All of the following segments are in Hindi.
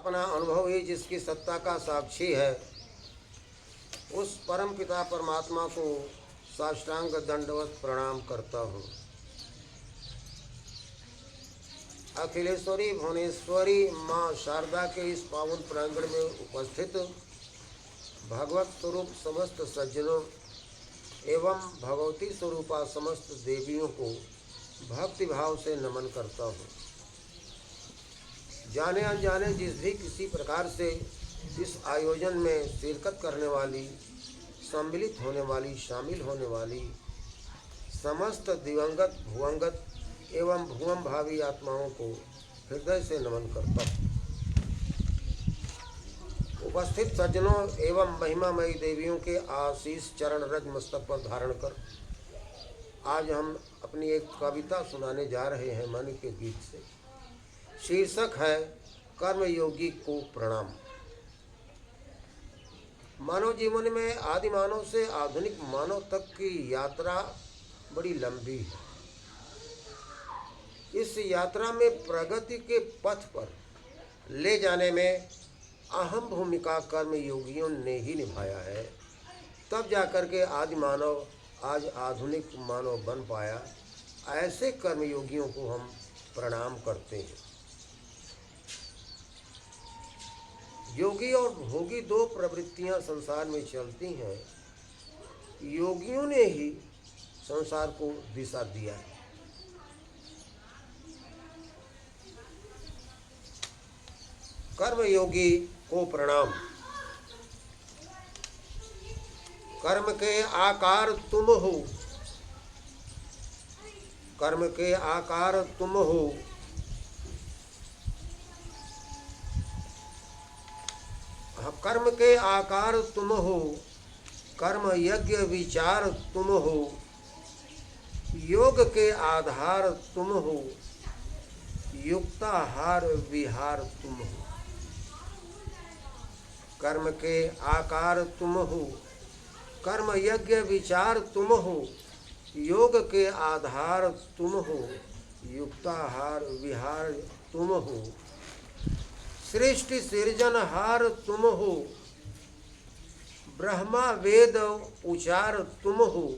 अपना अनुभव ही जिसकी सत्ता का साक्षी है, उस परम पिता परमात्मा को साष्टांग दंडवत प्रणाम करता हूँ। अखिलेश्वरी भुवनेश्वरी माँ शारदा के इस पावन प्रांगण में उपस्थित भगवत स्वरूप समस्त सज्जनों एवं भगवती स्वरूपा समस्त देवियों को भक्ति भाव से नमन करता हूँ। जाने अनजाने जिस भी किसी प्रकार से इस आयोजन में शिरकत करने वाली, सम्मिलित होने वाली, शामिल होने वाली समस्त दिवंगत भुवंगत एवं भुवम भावी आत्माओं को हृदय से नमन करता हूँ। उपस्थित सज्जनों एवं महिमामयी देवियों के आशीष चरण रज मस्तक पर धारण कर आज हम अपनी एक कविता सुनाने जा रहे हैं मन के गीत से। शीर्षक है कर्मयोगी को प्रणाम। मानव जीवन में आदि मानव से आधुनिक मानव तक की यात्रा बड़ी लंबी है। इस यात्रा में प्रगति के पथ पर ले जाने में अहम भूमिका कर्मयोगियों ने ही निभाया है। तब जाकर के आदि मानव आज आधुनिक मानव बन पाया। ऐसे कर्मयोगियों को हम प्रणाम करते हैं। योगी और भोगी दो प्रवृत्तियां संसार में चलती हैं। योगियों ने ही संसार को दिशा दिया है। कर्मयोगी को प्रणाम। कर्म के आकार तुम हो, कर्म के आकार तुम हो, कर्म के आकार तुम हो, कर्म यज्ञ विचार तुम हो, योग के आधार तुम हो, युक्ताहार विहार तुम हो। कर्म के आकार तुम हो, कर्म यज्ञ विचार तुम हो, योग के आधार तुम हो, युक्ताहार विहार तुम हो, सृष्टि सृजनहार तुम हो, ब्रह्मा वेद उचार तुम हो,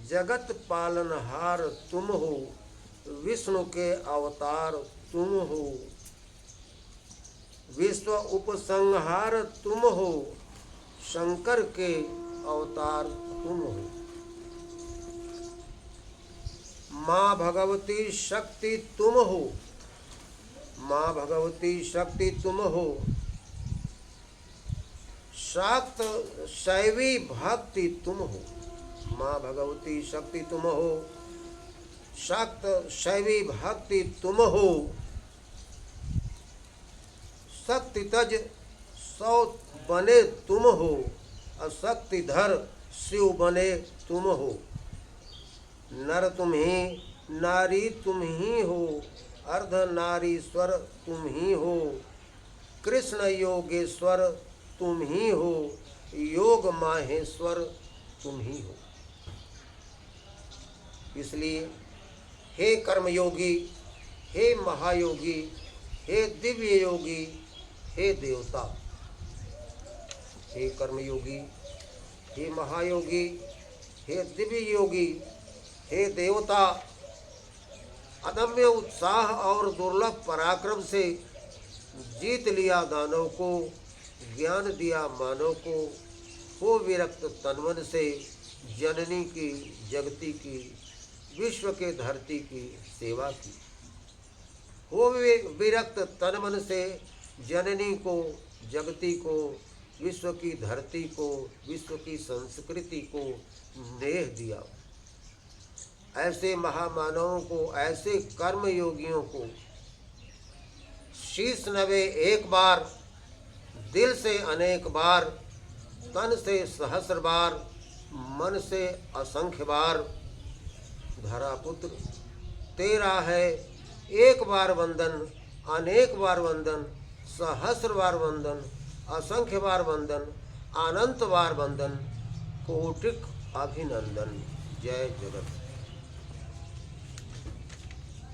जगत पालनहार तुम हो, विष्णु के अवतार तुम हो, विश्व उपसंहार तुम हो, शंकर के अवतार तुम हो। माँ भगवती शक्ति तुम हो, माँ भगवती शक्ति तुम हो, शाक्त शैवी भक्ति तुम हो। माँ भगवती शक्ति तुम हो, शाक्त शैवी भक्ति तुम हो, शक्ति तज सौ बने तुम हो, अशक्तिधर शिव बने तुम हो। नर तुम ही, नारी तुम ही हो, अर्ध नारीश्वर तुम ही हो, कृष्ण योगेश्वर तुम ही हो, योग माहेश्वर तुम ही हो। इसलिए हे कर्मयोगी, हे महायोगी, हे दिव्य योगी, हे देवता, हे कर्मयोगी, हे महायोगी, हे दिव्य योगी, हे देवता, अदम्य उत्साह और दुर्लभ पराक्रम से जीत लिया दानव को, ज्ञान दिया मानव को, हो विरक्त तनमन से जननी की, जगती की, विश्व के धरती की सेवा की। हो विरक्त तनमन से जननी को, जगती को, विश्व की धरती को, विश्व की संस्कृति को नेह दिया। ऐसे महामानवों को, ऐसे कर्म योगियों को शीश नवे एक बार, दिल से अनेक बार, तन से सहस्र बार, मन से असंख्य बार। धरापुत्र तेरा है एक बार वंदन, अनेक बार वंदन, सहस्र बार वंदन, असंख्य बार वंदन, अनंत बार वंदन, कोटिक अभिनंदन। जय जगत।